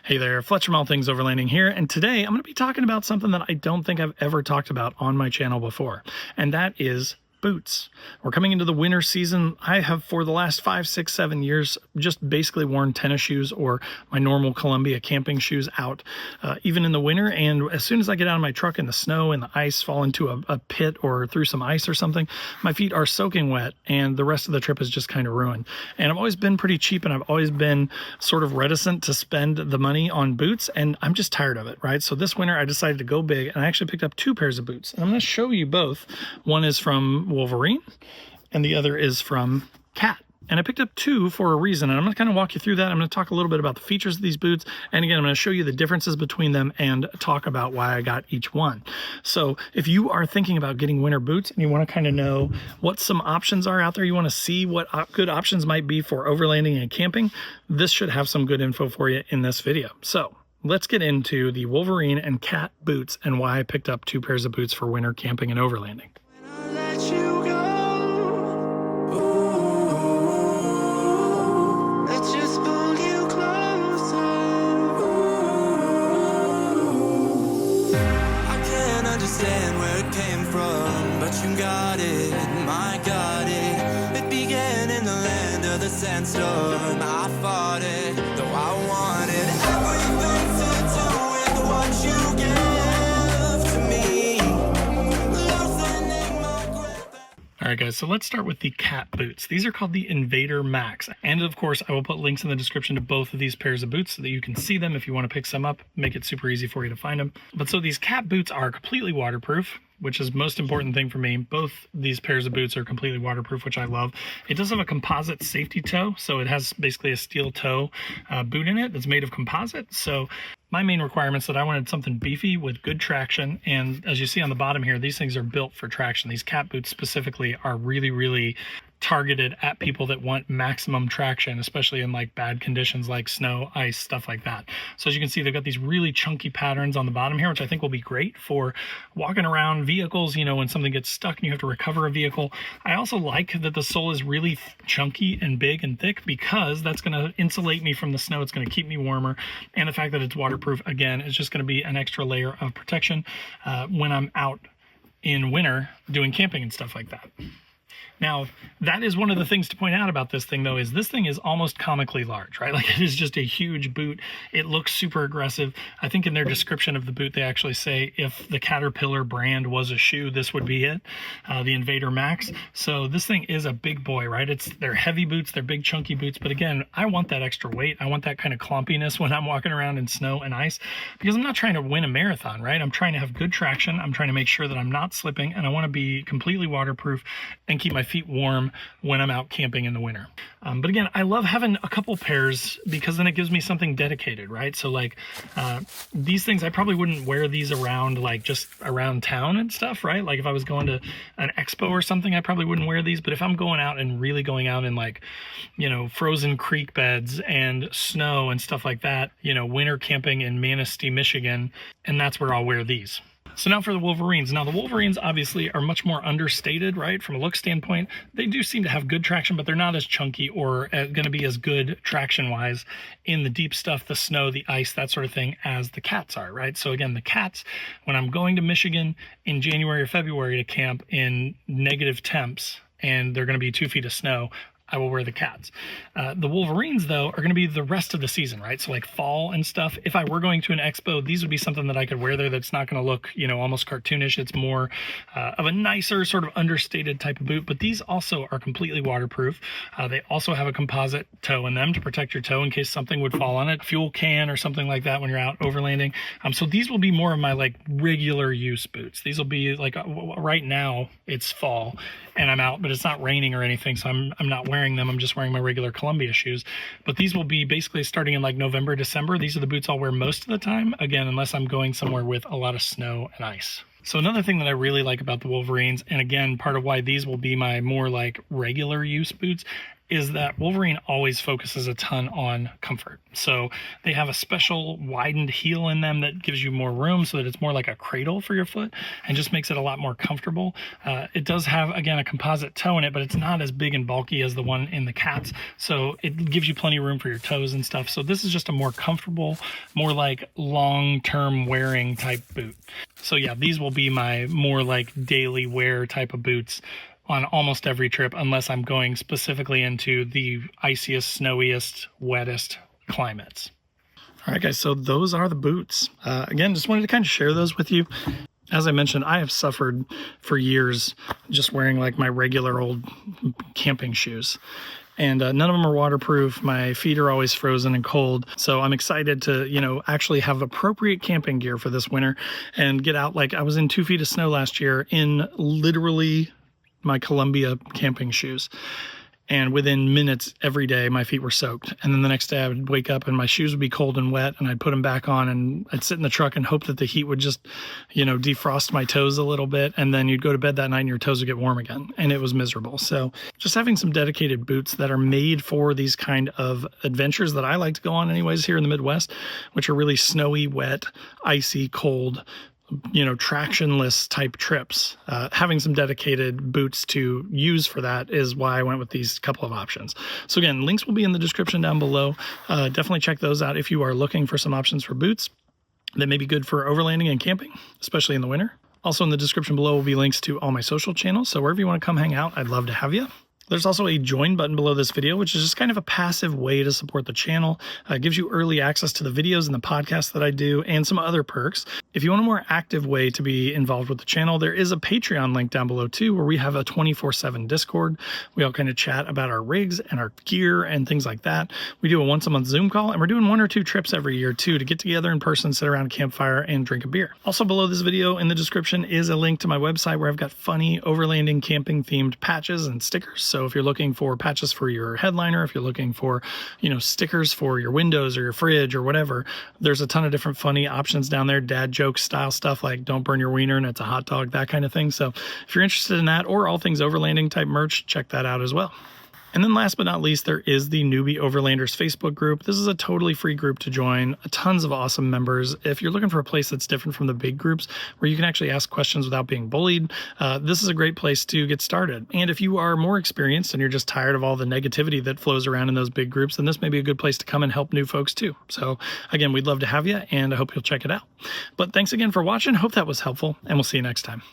Hey there, Fletcher from All Things Overlanding here, and today I'm going to be talking about something that I don't think I've ever talked about on my channel before, and that is boots. We're coming into the winter season. I have for the last 5, 6, 7 years just basically worn tennis shoes or my normal Columbia camping shoes out, even in the winter. And as soon as I get out of my truck in the snow and the ice, fall into a pit or through some ice or something, my feet are soaking wet and the rest of the trip is just kind of ruined. And I've always been pretty cheap, and I've always been sort of reticent to spend the money on boots, and I'm just tired of it, right? So this winter I decided to go big, and I actually picked up 2 pairs of boots, and I'm going to show you both. One is from Wolverine and the other is from Cat. And I picked up 2 for a reason, and I'm going to kind of walk you through that. I'm going to talk a little bit about the features of these boots, and again, I'm going to show you the differences between them and talk about why I got each one. So if you are thinking about getting winter boots and you want to kind of know what some options are out there, you want to see what good options might be for overlanding and camping, this should have some good info for you in this video. So let's get into the Wolverine and Cat boots and why I picked up 2 pairs of boots for winter camping and overlanding. Understand where it came from, but you got it, my got it. It began in the land of the sandstorm. I fought it, though I wanted everything to do with what you give to me. Loosening my grip. All right, guys, so let's start with the Cat boots. These are called the Invader Max. And of course, I will put links in the description to both of these pairs of boots so that you can see them if you want to pick some up, make it super easy for you to find them. But so these Cat boots are completely waterproof, which is the most important thing for me. Both these pairs of boots are completely waterproof, which I love. It does have a composite safety toe, so it has basically a steel toe boot in it that's made of composite. So my main requirements that I wanted something beefy with good traction, and as you see on the bottom here, these things are built for traction. These Cat boots specifically are really targeted at people that want maximum traction, especially in like bad conditions like snow, ice, stuff like that. So as you can see, they've got these really chunky patterns on the bottom here, which I think will be great for walking around vehicles, you know, when something gets stuck and you have to recover a vehicle. I also like that the sole is really chunky and big and thick because that's going to insulate me from the snow. It's going to keep me warmer. And the fact that it's waterproof, again, is just going to be an extra layer of protection when I'm out in winter doing camping and stuff like that. Now, that is one of the things to point out about this thing, though, is this thing is almost comically large, right? Like, it is just a huge boot. It looks super aggressive. I think in their description of the boot, they actually say if the Caterpillar brand was a shoe, this would be it, the Invader Max. So this thing is a big boy, right? They're heavy boots, they're big chunky boots, but again, I want that extra weight. I want that kind of clumpiness when I'm walking around in snow and ice, because I'm not trying to win a marathon, right? I'm trying to have good traction. I'm trying to make sure that I'm not slipping, and I want to be completely waterproof and keep my feet warm when I'm out camping in the winter. But again, I love having a couple pairs because then it gives me something dedicated, right? So like these things, I probably wouldn't wear these around, like just around town and stuff, right? Like if I was going to an expo or something, I probably wouldn't wear these. But if I'm going out and really going out in, like, you know, frozen creek beds and snow and stuff like that, you know, winter camping in Manistee, Michigan, and that's where I'll wear these. So now for the Wolverines. Now the Wolverines obviously are much more understated, right? From a look standpoint, they do seem to have good traction, but they're not as chunky or going to be as good traction-wise in the deep stuff, the snow, the ice, that sort of thing, as the Cats are, right? So again, the Cats, when I'm going to Michigan in January or February to camp in negative temps, and they're going to be 2 feet of snow, I will wear the Cats. The Wolverines, though, are going to be the rest of the season, right? So like fall and stuff. If I were going to an expo, these would be something that I could wear there that's not going to look, you know, almost cartoonish. It's more of a nicer sort of understated type of boot, but these also are completely waterproof. They also have a composite toe in them to protect your toe in case something would fall on it, fuel can or something like that when you're out overlanding. So these will be more of my like regular use boots. These will be like, right now it's fall and I'm out, but it's not raining or anything, so I'm not wearing them. I'm just wearing my regular Columbia shoes. But these will be basically starting in like November, December. These are the boots I'll wear most of the time, again, unless I'm going somewhere with a lot of snow and ice. So another thing that I really like about the Wolverines, and again, part of why these will be my more like regular use boots, is that Wolverine always focuses a ton on comfort. So they have a special widened heel in them that gives you more room so that it's more like a cradle for your foot and just makes it a lot more comfortable. It does have, again, a composite toe in it, but it's not as big and bulky as the one in the Cats. So it gives you plenty of room for your toes and stuff. So this is just a more comfortable, more like long-term wearing type boot. So yeah, these will be my more like daily wear type of boots on almost every trip, unless I'm going specifically into the iciest, snowiest, wettest climates. All right, guys, so those are the boots. Again, just wanted to kind of share those with you. As I mentioned, I have suffered for years just wearing like my regular old camping shoes. And none of them are waterproof. My feet are always frozen and cold. So I'm excited to, you know, actually have appropriate camping gear for this winter and get out. Like I was in 2 feet of snow last year in literally my Columbia camping shoes. And within minutes every day, my feet were soaked. And then the next day I would wake up and my shoes would be cold and wet and I'd put them back on and I'd sit in the truck and hope that the heat would just, you know, defrost my toes a little bit. And then you'd go to bed that night and your toes would get warm again. And it was miserable. So just having some dedicated boots that are made for these kind of adventures that I like to go on anyways here in the Midwest, which are really snowy, wet, icy, cold, you know, tractionless type trips. Having some dedicated boots to use for that is why I went with these couple of options. So again, links will be in the description down below. Definitely check those out if you are looking for some options for boots that may be good for overlanding and camping, especially in the winter. Also in the description below will be links to all my social channels. So wherever you want to come hang out, I'd love to have you. There's also a join button below this video, which is just kind of a passive way to support the channel. It gives you early access to the videos and the podcasts that I do and some other perks. If you want a more active way to be involved with the channel, there is a Patreon link down below too, where we have a 24/7 Discord. We all kind of chat about our rigs and our gear and things like that. We do a once a month Zoom call and we're doing 1 or 2 trips every year too to get together in person, sit around a campfire and drink a beer. Also below this video in the description is a link to my website where I've got funny overlanding camping themed patches and stickers. So if you're looking for patches for your headliner, if you're looking for, you know, stickers for your windows or your fridge or whatever, there's a ton of different funny options down there, dad joke style stuff like don't burn your wiener and it's a hot dog, that kind of thing. So if you're interested in that or all things overlanding type merch, check that out as well. And then last but not least, there is the Newbie Overlanders Facebook group. This is a totally free group to join, tons of awesome members. If you're looking for a place that's different from the big groups where you can actually ask questions without being bullied, this is a great place to get started. And if you are more experienced and you're just tired of all the negativity that flows around in those big groups, then this may be a good place to come and help new folks too. So again, we'd love to have you and I hope you'll check it out. But thanks again for watching. Hope that was helpful and we'll see you next time.